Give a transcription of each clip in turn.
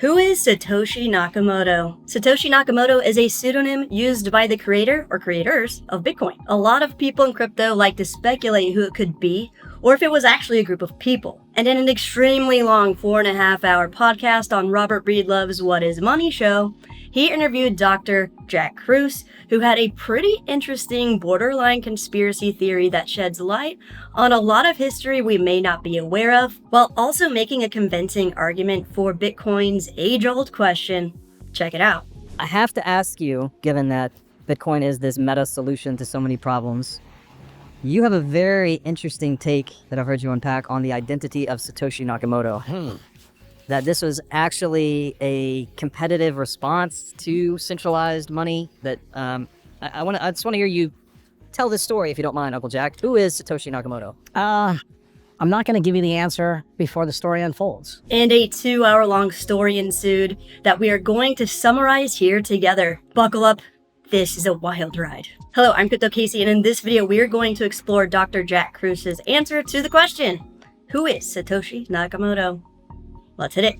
Who is Satoshi Nakamoto? Satoshi Nakamoto is a pseudonym used by the creator or creators of Bitcoin. A lot of people in crypto like to speculate who it could be, or if it was actually a group of people. And in an extremely long 4.5-hour podcast on Robert Breedlove's What is Money show, he interviewed Dr. Jack Kruse, who had a pretty interesting borderline conspiracy theory that sheds light on a lot of history we may not be aware of, while also making a convincing argument for Bitcoin's age-old question. Check it out. I have to ask you, given that Bitcoin is this meta solution to so many problems, you have a very interesting take that I've heard you unpack on the identity of Satoshi Nakamoto. That this was actually a competitive response to centralized money. That I just want to hear you tell this story, if you don't mind, Uncle Jack. Who is Satoshi Nakamoto? I'm not going to give you the answer before the story unfolds. And a 2-hour-long story ensued that we are going to summarize here together. Buckle up. This is a wild ride. Hello, I'm Crypto Casey, and in this video, we are going to explore Dr. Jack Kruse's answer to the question, who is Satoshi Nakamoto? Let's hit it.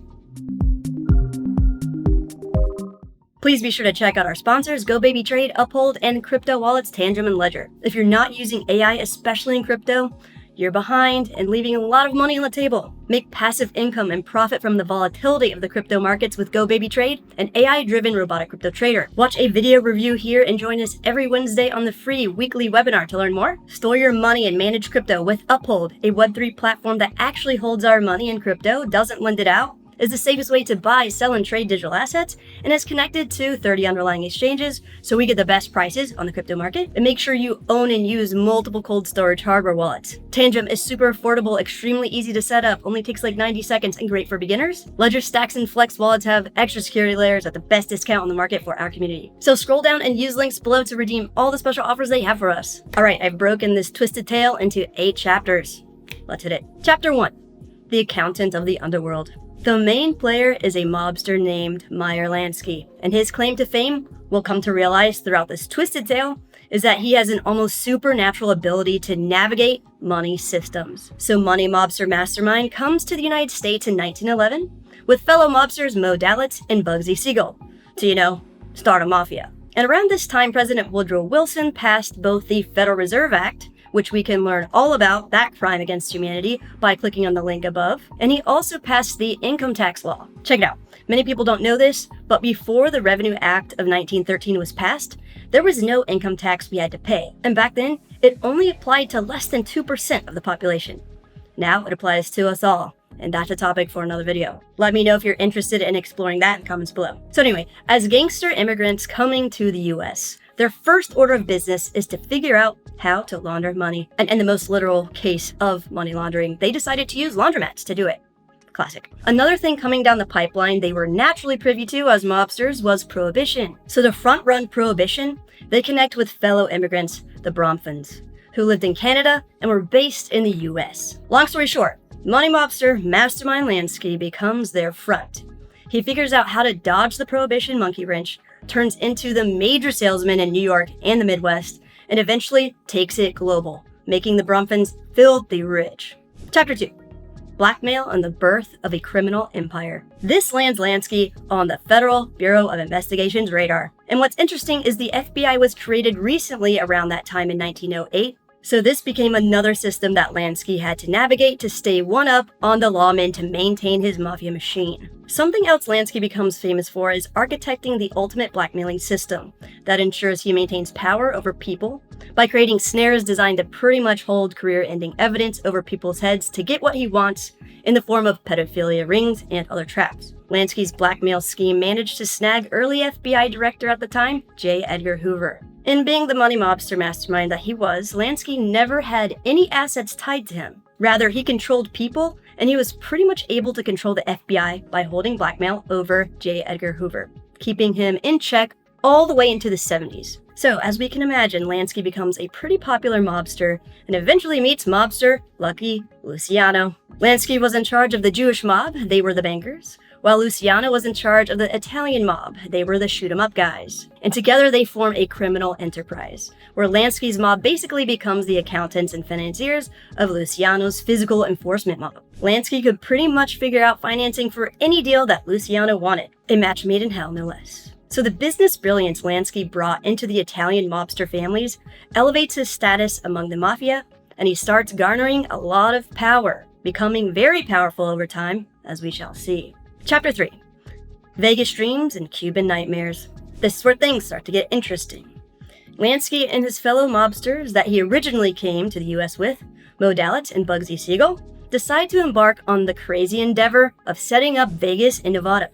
Please be sure to check out our sponsors, GoBabyTrade, Uphold, and Crypto Wallets Tangent and Ledger. If you're not using AI, especially in crypto, you're behind and leaving a lot of money on the table. Make passive income and profit from the volatility of the crypto markets with GoBabyTrade, an AI-driven robotic crypto trader. Watch a video review here and join us every Wednesday on the free weekly webinar to learn more. Store your money and manage crypto with Uphold, a Web3 platform that actually holds our money in crypto, doesn't lend it out, is the safest way to buy, sell, and trade digital assets, and is connected to 30 underlying exchanges, so we get the best prices on the crypto market. And make sure you own and use multiple cold storage hardware wallets. Tangent is super affordable, extremely easy to set up, only takes like 90 seconds, and great for beginners. Ledger, Stacks, and Flex wallets have extra security layers at the best discount on the market for our community. So scroll down and use links below to redeem all the special offers they have for us. All right, I've broken this twisted tale into 8 chapters. Let's hit it. Chapter 1, the Accountant of the Underworld. The main player is a mobster named Meyer Lansky, and his claim to fame, we'll come to realize throughout this twisted tale, is that he has an almost supernatural ability to navigate money systems. So Money Mobster Mastermind comes to the United States in 1911 with fellow mobsters Mo Dalitz and Bugsy Siegel to, start a mafia. And around this time, President Woodrow Wilson passed both the Federal Reserve Act, which we can learn all about that crime against humanity by clicking on the link above. And he also passed the income tax law. Check it out. Many people don't know this, but before the Revenue Act of 1913 was passed, there was no income tax we had to pay. And back then, it only applied to less than 2% of the population. Now it applies to us all. And that's a topic for another video. Let me know if you're interested in exploring that in the comments below. So anyway, as gangster immigrants coming to the US, their first order of business is to figure out how to launder money. And in the most literal case of money laundering, they decided to use laundromats to do it. Classic. Another thing coming down the pipeline they were naturally privy to as mobsters was prohibition. So to front-run prohibition, they connect with fellow immigrants, the Bromphans, who lived in Canada and were based in the US. Long story short, money mobster Mastermind Lansky becomes their front. He figures out how to dodge the prohibition monkey wrench, turns into the major salesman in New York and the Midwest, and eventually takes it global, making the Bromphans filthy rich. Chapter 2, Blackmail and the Birth of a Criminal Empire. This lands Lansky on the Federal Bureau of Investigation's radar. And what's interesting is the FBI was created recently around that time in 1908, so this became another system that Lansky had to navigate to stay one up on the lawmen to maintain his mafia machine. Something else Lansky becomes famous for is architecting the ultimate blackmailing system that ensures he maintains power over people by creating snares designed to pretty much hold career-ending evidence over people's heads to get what he wants in the form of pedophilia rings and other traps. Lansky's blackmail scheme managed to snag early FBI director at the time, J. Edgar Hoover. In being the money mobster mastermind that he was, Lansky never had any assets tied to him. Rather, he controlled people, and he was pretty much able to control the FBI by holding blackmail over J. Edgar Hoover, keeping him in check all the way into the 70s. So, as we can imagine, Lansky becomes a pretty popular mobster and eventually meets mobster Lucky Luciano. Lansky was in charge of the Jewish mob, they were the bankers, while Luciano was in charge of the Italian mob. They were the shoot-'em-up guys. And together they form a criminal enterprise, where Lansky's mob basically becomes the accountants and financiers of Luciano's physical enforcement mob. Lansky could pretty much figure out financing for any deal that Luciano wanted. A match made in hell, no less. So the business brilliance Lansky brought into the Italian mobster families elevates his status among the mafia, and he starts garnering a lot of power, becoming very powerful over time, as we shall see. Chapter 3. Vegas Dreams and Cuban Nightmares. This is where things start to get interesting. Lansky and his fellow mobsters that he originally came to the US with, Mo Dalit and Bugsy Siegel, decide to embark on the crazy endeavor of setting up Vegas in Nevada.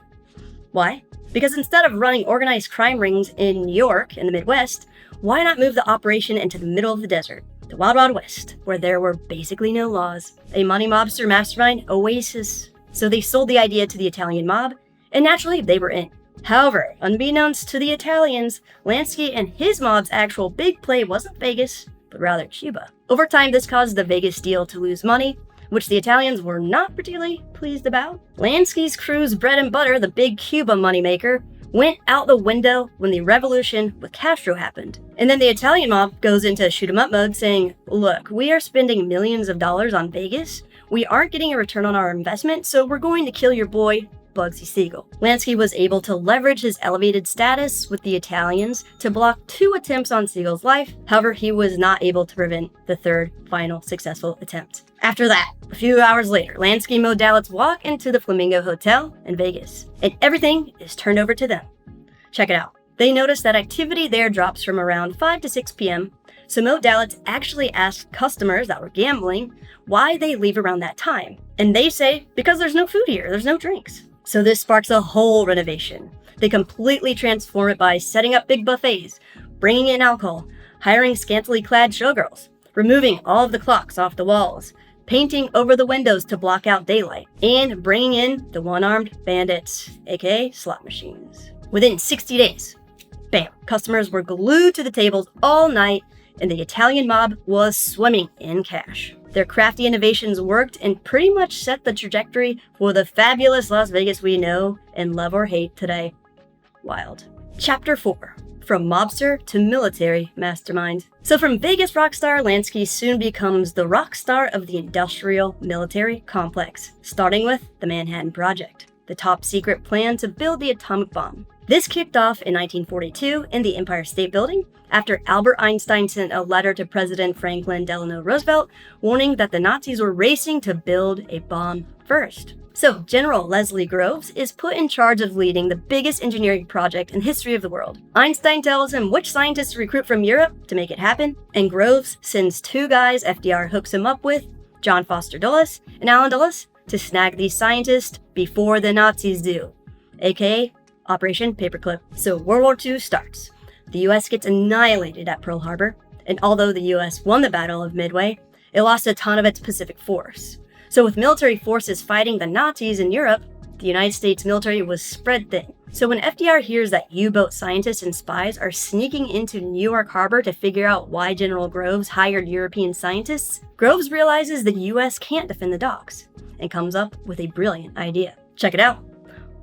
Why? Because instead of running organized crime rings in New York and the Midwest, why not move the operation into the middle of the desert, the Wild Wild West, where there were basically no laws, a money mobster mastermind oasis. So they sold the idea to the Italian mob, and naturally they were in. However, unbeknownst to the Italians, Lansky and his mob's actual big play wasn't Vegas, but rather Cuba. Over time, this caused the Vegas deal to lose money, which the Italians were not particularly pleased about. Lansky's crew's bread and butter, the big Cuba moneymaker, went out the window when the revolution with Castro happened. And then the Italian mob goes into shoot-'em-up mode saying, look, we are spending millions of dollars on Vegas. We aren't getting a return on our investment, so we're going to kill your boy, Bugsy Siegel. Lansky was able to leverage his elevated status with the Italians to block 2 attempts on Siegel's life. However, he was not able to prevent the third, final, successful attempt. After that, a few hours later, Lansky and Mo Dalitz walk into the Flamingo Hotel in Vegas, and everything is turned over to them. Check it out. They notice that activity there drops from around 5 to 6 p.m., so Mo Dalitz actually asked customers that were gambling why they leave around that time. And they say, because there's no food here, there's no drinks. So this sparks a whole renovation. They completely transform it by setting up big buffets, bringing in alcohol, hiring scantily clad showgirls, removing all of the clocks off the walls, painting over the windows to block out daylight, and bringing in the one-armed bandits, aka slot machines. Within 60 days, bam, customers were glued to the tables all night, and the Italian mob was swimming in cash. Their crafty innovations worked and pretty much set the trajectory for the fabulous Las Vegas we know and love or hate today. Wild. Chapter 4. From mobster to military mastermind. So from Vegas rockstar, Lansky soon becomes the rock star of the industrial military complex, starting with the Manhattan Project, the top secret plan to build the atomic bomb. This kicked off in 1942 in the Empire State Building after Albert Einstein sent a letter to President Franklin Delano Roosevelt warning that the Nazis were racing to build a bomb first. So General Leslie Groves is put in charge of leading the biggest engineering project in the history of the world. Einstein tells him which scientists to recruit from Europe to make it happen, and Groves sends 2 guys FDR hooks him up with, John Foster Dulles and Allen Dulles, to snag these scientists before the Nazis do, aka Operation Paperclip. So World War II starts. The US gets annihilated at Pearl Harbor, and although the US won the Battle of Midway, it lost a ton of its Pacific force. So with military forces fighting the Nazis in Europe, the United States military was spread thin. So when FDR hears that U-boat scientists and spies are sneaking into New York Harbor to figure out why General Groves hired European scientists, Groves realizes the US can't defend the docks, and comes up with a brilliant idea. Check it out.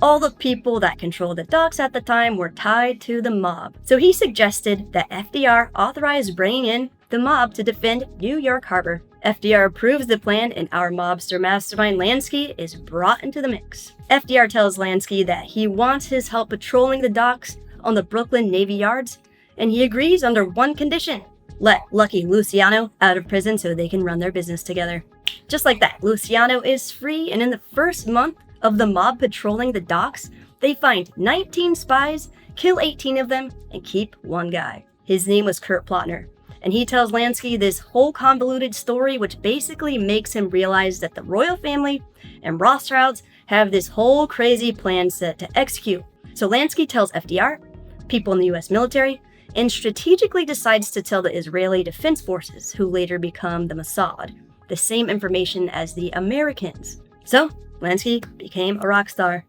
All the people that controlled the docks at the time were tied to the mob. So he suggested that FDR authorize bringing in the mob to defend New York Harbor. FDR approves the plan, and our mobster mastermind Lansky is brought into the mix. FDR tells Lansky that he wants his help patrolling the docks on the Brooklyn Navy Yards, and he agrees under one condition: let Lucky Luciano out of prison so they can run their business together. Just like that, Luciano is free, and in the first month of the mob patrolling the docks, they find 19 spies, kill 18 of them, and keep 1 guy. His name was Kurt Plotner, and he tells Lansky this whole convoluted story which basically makes him realize that the royal family and Rothschilds have this whole crazy plan set to execute. So Lansky tells FDR, people in the US military, and strategically decides to tell the Israeli Defense Forces, who later become the Mossad, the same information as the Americans. So Lansky became a rock star.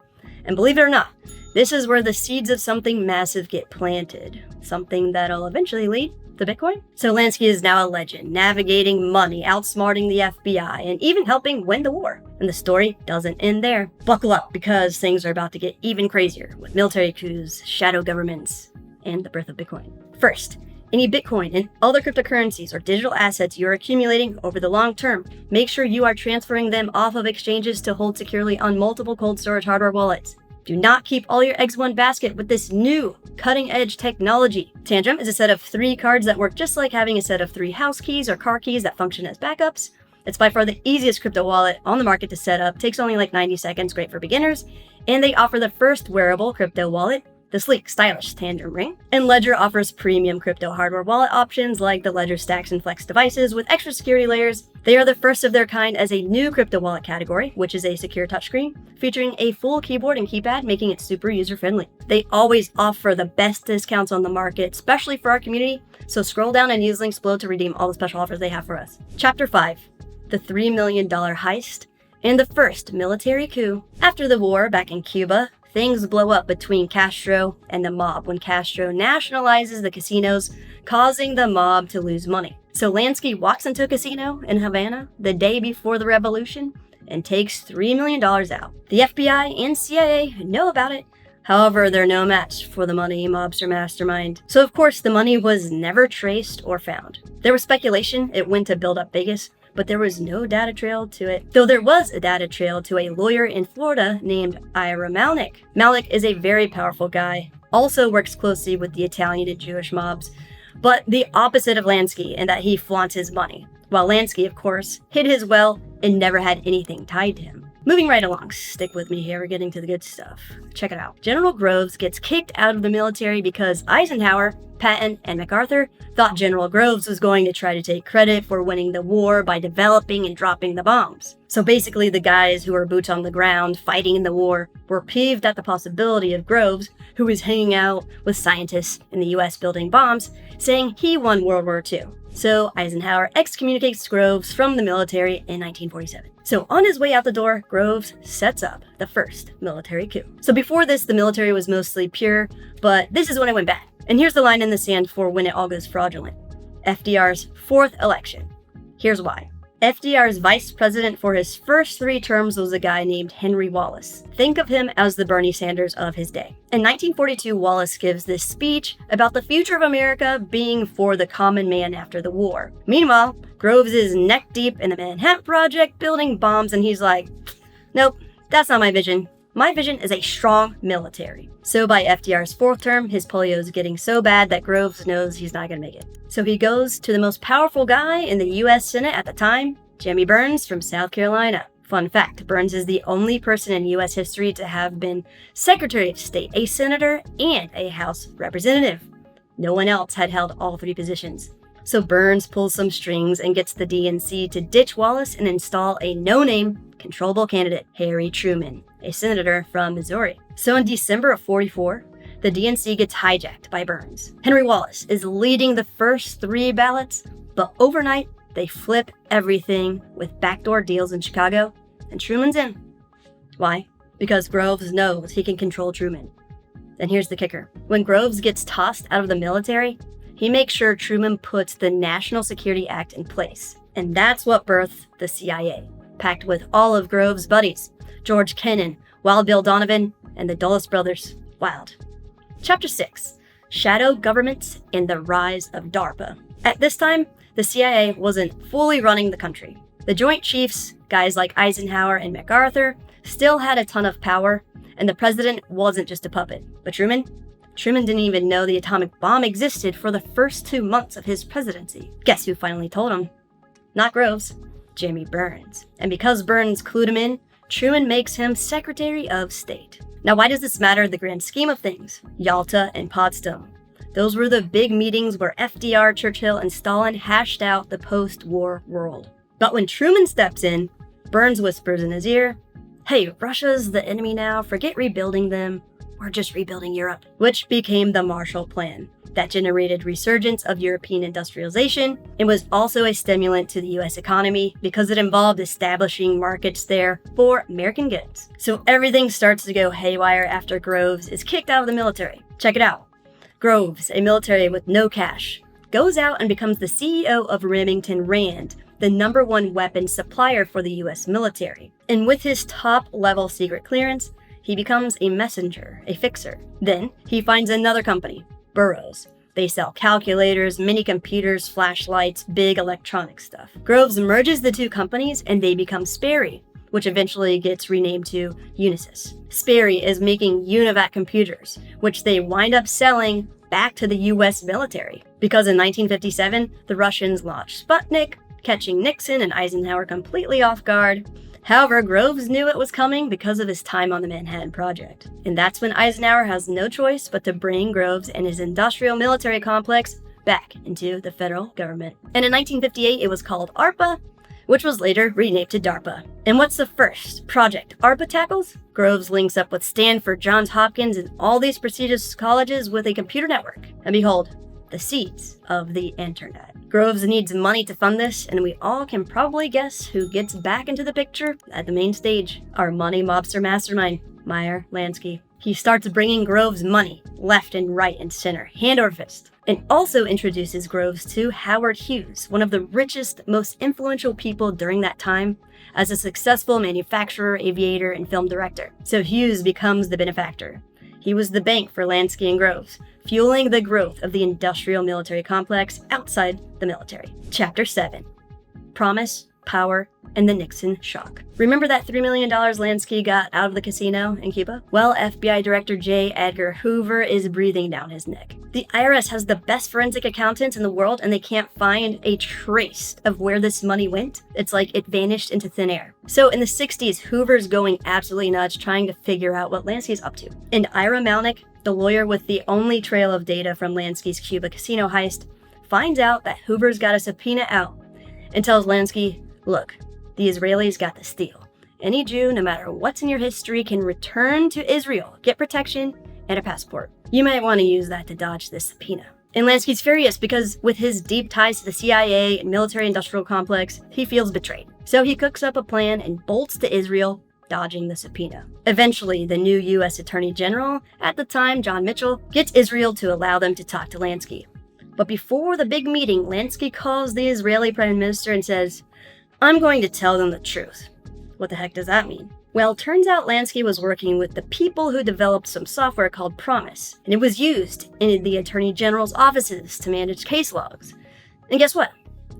And believe it or not, this is where the seeds of something massive get planted. Something that'll eventually lead the Bitcoin? So Lansky is now a legend, navigating money, outsmarting the FBI, and even helping win the war. And the story doesn't end there. Buckle up, because things are about to get even crazier with military coups, shadow governments, and the birth of Bitcoin. First, any Bitcoin and other cryptocurrencies or digital assets you're accumulating over the long term, make sure you are transferring them off of exchanges to hold securely on multiple cold storage hardware wallets. Do not keep all your eggs in one basket with this new cutting-edge technology. Tantrum is a set of 3 cards that work just like having a set of 3 house keys or car keys that function as backups. It's by far the easiest crypto wallet on the market to set up, takes only like 90 seconds, great for beginners, and they offer the first wearable crypto wallet, the sleek, stylish Tantrum Ring. And Ledger offers premium crypto hardware wallet options like the Ledger Stacks and Flex devices with extra security layers. They are the first of their kind as a new crypto wallet category, which is a secure touchscreen, featuring a full keyboard and keypad, making it super user-friendly. They always offer the best discounts on the market, especially for our community, so scroll down and use links below to redeem all the special offers they have for us. Chapter 5, the $3 million heist, and the first military coup. After the war back in Cuba, things blow up between Castro and the mob when Castro nationalizes the casinos, causing the mob to lose money. So Lansky walks into a casino in Havana the day before the revolution and takes $3 million out. The FBI and CIA know about it. However, they're no match for the money Mobster Mastermind. So of course, the money was never traced or found. There was speculation it went to build up Vegas, but there was no data trail to it. Though there was a data trail to a lawyer in Florida named Ira Malnick. Malnick is a very powerful guy, also works closely with the Italian and Jewish mobs, but the opposite of Lansky in that he flaunts his money, while Lansky, of course, hid his wealth and never had anything tied to him. Moving right along, stick with me here, we're getting to the good stuff. Check it out. General Groves gets kicked out of the military because Eisenhower, Patton, and MacArthur thought General Groves was going to try to take credit for winning the war by developing and dropping the bombs. So basically the guys who were boots on the ground fighting in the war were peeved at the possibility of Groves, who was hanging out with scientists in the US building bombs, saying he won World War II. So Eisenhower excommunicates Groves from the military in 1947. So on his way out the door, Groves sets up the first military coup. So before this, the military was mostly pure, but this is when it went bad. And here's the line in the sand for when it all goes fraudulent. FDR's 4th election. Here's why. FDR's vice president for his first 3 terms was a guy named Henry Wallace. Think of him as the Bernie Sanders of his day. In 1942, Wallace gives this speech about the future of America being for the common man after the war. Meanwhile, Groves is neck deep in the Manhattan Project building bombs, and he's like, nope, that's not my vision. My vision is a strong military. So by FDR's 4th term, his polio is getting so bad that Groves knows he's not going to make it. So he goes to the most powerful guy in the US Senate at the time, Jimmy Burns from South Carolina. Fun fact, Burns is the only person in US history to have been Secretary of State, a senator, and a House representative. No one else had held all 3 positions. So Burns pulls some strings and gets the DNC to ditch Wallace and install a no-name, controllable candidate, Harry Truman, a senator from Missouri. So in December of '44, the DNC gets hijacked by Burns. Henry Wallace is leading the first 3 ballots, but overnight, they flip everything with backdoor deals in Chicago, and Truman's in. Why? Because Groves knows he can control Truman. And here's the kicker. When Groves gets tossed out of the military, he makes sure Truman puts the National Security Act in place. And that's what birthed the CIA, packed with all of Groves' buddies, George Kennan, Wild Bill Donovan, and the Dulles brothers. Wild. Chapter 6, Shadow Governments and the Rise of DARPA. At this time, the CIA wasn't fully running the country. The Joint Chiefs, guys like Eisenhower and MacArthur, still had a ton of power, and the president wasn't just a puppet. But Truman didn't even know the atomic bomb existed for the first 2 months of his presidency. Guess who finally told him? Not Groves, Jimmy Burns. And because Burns clued him in, Truman makes him Secretary of State. Now, why does this matter in the grand scheme of things? Yalta and Potsdam. Those were the big meetings where FDR, Churchill, and Stalin hashed out the post-war world. But when Truman steps in, Burns whispers in his ear, hey, Russia's the enemy now, forget rebuilding them, we're just rebuilding Europe. Which became the Marshall Plan. That generated resurgence of European industrialization and was also a stimulant to the US economy because it involved establishing markets there for American goods. So everything starts to go haywire after Groves is kicked out of the military. Check it out. Groves, a military with no cash, goes out and becomes the CEO of Remington Rand, the #1 weapons supplier for the US military. And with his top-level secret clearance, he becomes a messenger, a fixer. Then, he finds another company, Burroughs. They sell calculators, mini-computers, flashlights, big electronic stuff. Groves merges the two companies and they become Sperry, which eventually gets renamed to Unisys. Sperry is making UNIVAC computers, which they wind up selling back to the US military. Because in 1957, the Russians launched Sputnik, catching Nixon and Eisenhower completely off guard. However, Groves knew it was coming because of his time on the Manhattan Project. And that's when Eisenhower has no choice but to bring Groves and his industrial military complex back into the federal government. And in 1958, it was called ARPA, which was later renamed to DARPA. And what's the first project ARPA tackles? Groves links up with Stanford, Johns Hopkins, and all these prestigious colleges with a computer network. And behold, the seeds of the internet. Groves needs money to fund this, and we all can probably guess who gets back into the picture at the main stage. Our money mobster mastermind, Meyer Lansky. He starts bringing Groves money, left and right and center, hand over fist, and also introduces Groves to Howard Hughes, one of the richest, most influential people during that time, as a successful manufacturer, aviator, and film director. So Hughes becomes the benefactor. He was the bank for Lansky and Groves, fueling the growth of the industrial military complex outside the military. Chapter 7. Promise, Power, and the Nixon Shock. Remember that $3 million Lansky got out of the casino in Cuba? Well, FBI Director J. Edgar Hoover is breathing down his neck. The IRS has the best forensic accountants in the world, and they can't find a trace of where this money went. It's like it vanished into thin air. So in the 60s, Hoover's going absolutely nuts trying to figure out what Lansky's up to. And Ira Malnick, the lawyer with the only trail of data from Lansky's Cuba casino heist, finds out that Hoover's got a subpoena out and tells Lansky, look, the Israelis got the steal. Any Jew, no matter what's in your history, can return to Israel, get protection, and a passport. You might want to use that to dodge this subpoena. And Lansky's furious because with his deep ties to the CIA and military-industrial complex, he feels betrayed. So he cooks up a plan and bolts to Israel, dodging the subpoena. Eventually, the new U.S. Attorney General, at the time John Mitchell, gets Israel to allow them to talk to Lansky. But before the big meeting, Lansky calls the Israeli Prime Minister and says, I'm going to tell them the truth. What the heck does that mean? Well, turns out Lansky was working with the people who developed some software called PROMIS, and it was used in the Attorney General's offices to manage case logs. And guess what?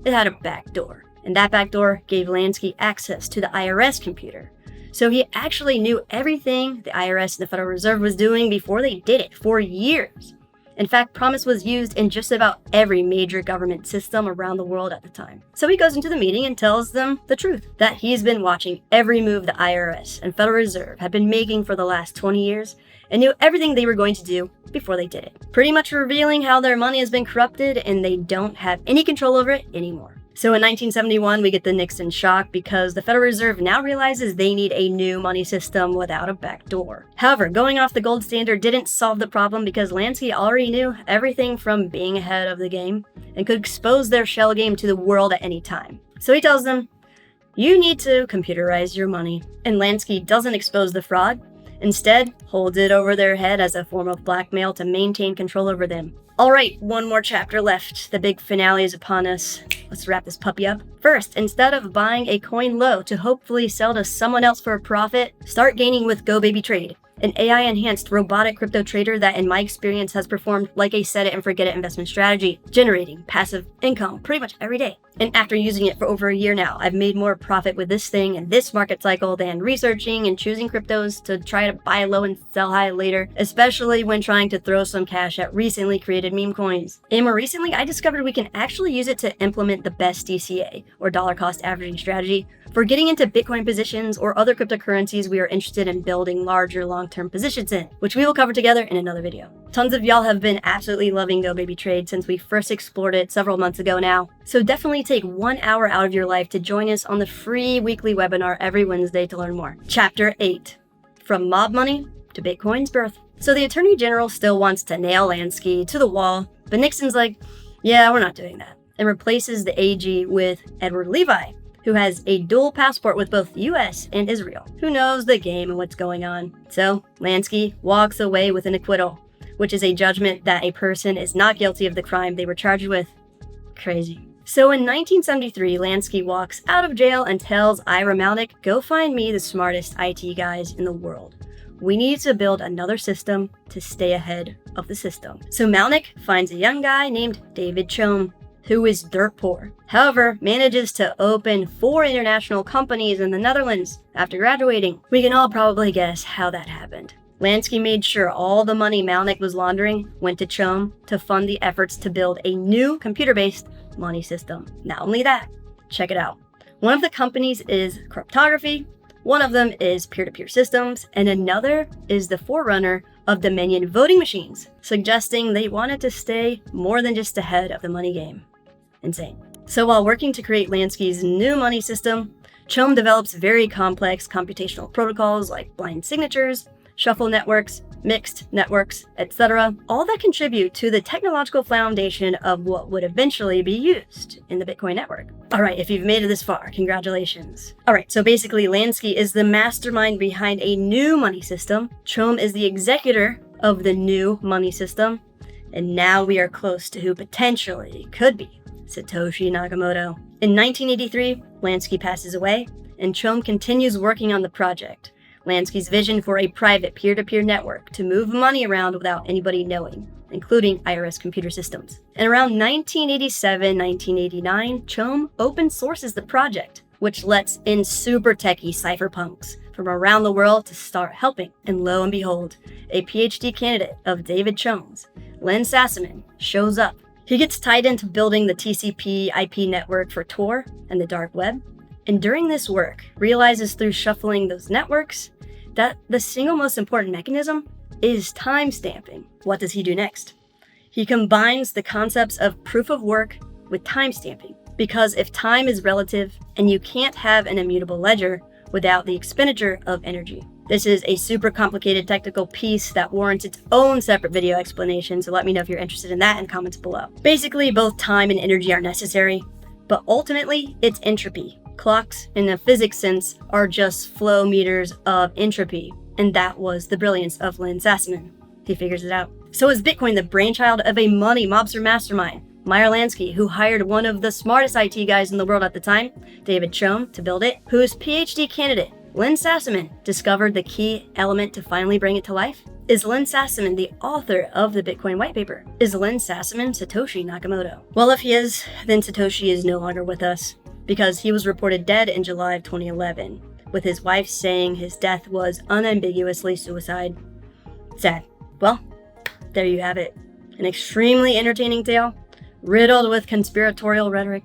It had a backdoor, and that backdoor gave Lansky access to the IRS computer. So he actually knew everything the IRS and the Federal Reserve was doing before they did it for years. In fact, PROMIS was used in just about every major government system around the world at the time. So he goes into the meeting and tells them the truth, that he's been watching every move the IRS and Federal Reserve had been making for the last 20 years and knew everything they were going to do before they did it. Pretty much revealing how their money has been corrupted and they don't have any control over it anymore. So in 1971, we get the Nixon shock because the Federal Reserve now realizes they need a new money system without a backdoor. However, going off the gold standard didn't solve the problem because Lansky already knew everything from being ahead of the game and could expose their shell game to the world at any time. So he tells them, you need to computerize your money. And Lansky doesn't expose the fraud. Instead, holds it over their head as a form of blackmail to maintain control over them. Alright, one more chapter left. The big finale is upon us. Let's wrap this puppy up. First, instead of buying a coin low to hopefully sell to someone else for a profit, start gaining with Go Baby Trade, an AI-enhanced robotic crypto trader that in my experience has performed like a set it and forget it investment strategy, generating passive income pretty much every day. And after using it for over a year now, I've made more profit with this thing and this market cycle than researching and choosing cryptos to try to buy low and sell high later, especially when trying to throw some cash at recently created meme coins. And more recently, I discovered we can actually use it to implement the best DCA, or dollar cost averaging strategy, for getting into Bitcoin positions or other cryptocurrencies we are interested in building larger long-term positions in, which we will cover together in another video. Tons of y'all have been absolutely loving Go Baby Trade since we first explored it several months ago now, so definitely take 1 hour out of your life to join us on the free weekly webinar every Wednesday to learn more. Chapter 8. From Mob Money to Bitcoin's Birth. So the Attorney General still wants to nail Lansky to the wall, but Nixon's like, yeah, we're not doing that, and replaces the AG with Edward Levi, who has a dual passport with both the US and Israel, who knows the game and what's going on. So Lansky walks away with an acquittal, which is a judgment that a person is not guilty of the crime they were charged with Crazy. So in 1973, Lansky walks out of jail and tells Ira Malnick, go find me the smartest IT guys in the world. We need to build another system to stay ahead of the system. So Malnick finds a young guy named David Chom, who is dirt poor. However, manages to open 4 international companies in the Netherlands after graduating. We can all probably guess how that happened. Lansky made sure all the money Malnick was laundering went to Chom to fund the efforts to build a new computer-based money system. Not only that, check it out. One of the companies is cryptography, one of them is peer-to-peer systems, and another is the forerunner of Dominion voting machines, suggesting they wanted to stay more than just ahead of the money game. Insane. So while working to create Lansky's new money system, Chom develops very complex computational protocols like blind signatures, shuffle networks, mixed networks, etc., all that contribute to the technological foundation of what would eventually be used in the Bitcoin network. All right, if you've made it this far, congratulations. All right, so basically Lansky is the mastermind behind a new money system. Chom is the executor of the new money system. And now we are close to who potentially could be Satoshi Nakamoto. In 1983, Lansky passes away, and Chom continues working on the project. Lansky's vision for a private peer-to-peer network to move money around without anybody knowing, including IRS computer systems. And around 1987-1989, Chom open sources the project, which lets in super techie cypherpunks from around the world to start helping. And lo and behold, a PhD candidate of David Chom's, Len Sassaman, shows up. He gets tied into building the TCP IP network for Tor and the dark web, and during this work, realizes through shuffling those networks that the single most important mechanism is timestamping. What does he do next? He combines the concepts of proof of work with timestamping, because if time is relative and you can't have an immutable ledger without the expenditure of energy. This is a super complicated technical piece that warrants its own separate video explanation, so let me know if you're interested in that in comments below. Basically, both time and energy are necessary, but ultimately, it's entropy. Clocks, in the physics sense, are just flow meters of entropy, and that was the brilliance of Len Sassaman. He figures it out. So is Bitcoin the brainchild of a money mobster mastermind, Meyer Lansky, who hired one of the smartest IT guys in the world at the time, David Chom, to build it, whose PhD candidate, Len Sassaman, discovered the key element to finally bring it to life? Is Len Sassaman the author of the Bitcoin white paper? Is Len Sassaman Satoshi Nakamoto? Well, if he is, then Satoshi is no longer with us, because he was reported dead in July of 2011, with his wife saying his death was unambiguously suicide. Sad. Well, there you have it. An extremely entertaining tale, riddled with conspiratorial rhetoric,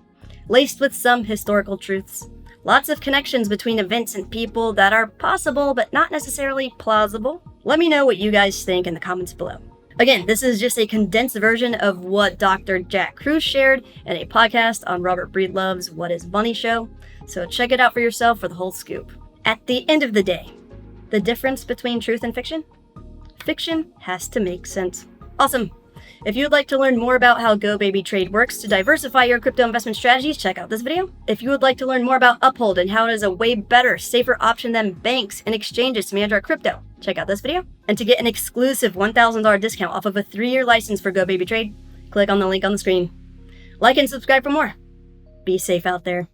laced with some historical truths. Lots of connections between events and people that are possible but not necessarily plausible. Let me know what you guys think in the comments below. Again, this is just a condensed version of what Dr. Jack Kruse shared in a podcast on Robert Breedlove's What is Money show, so check it out for yourself for the whole scoop. At the end of the day, the difference between truth and fiction? Fiction has to make sense. Awesome. If you would like to learn more about how Go Baby Trade works to diversify your crypto investment strategies, check out this video. If you would like to learn more about Uphold and how it is a way better, safer option than banks and exchanges to manage our crypto, check out this video. And to get an exclusive $1,000 discount off of a 3-year license for Go Baby Trade, click on the link on the screen. Like and subscribe for more. Be safe out there.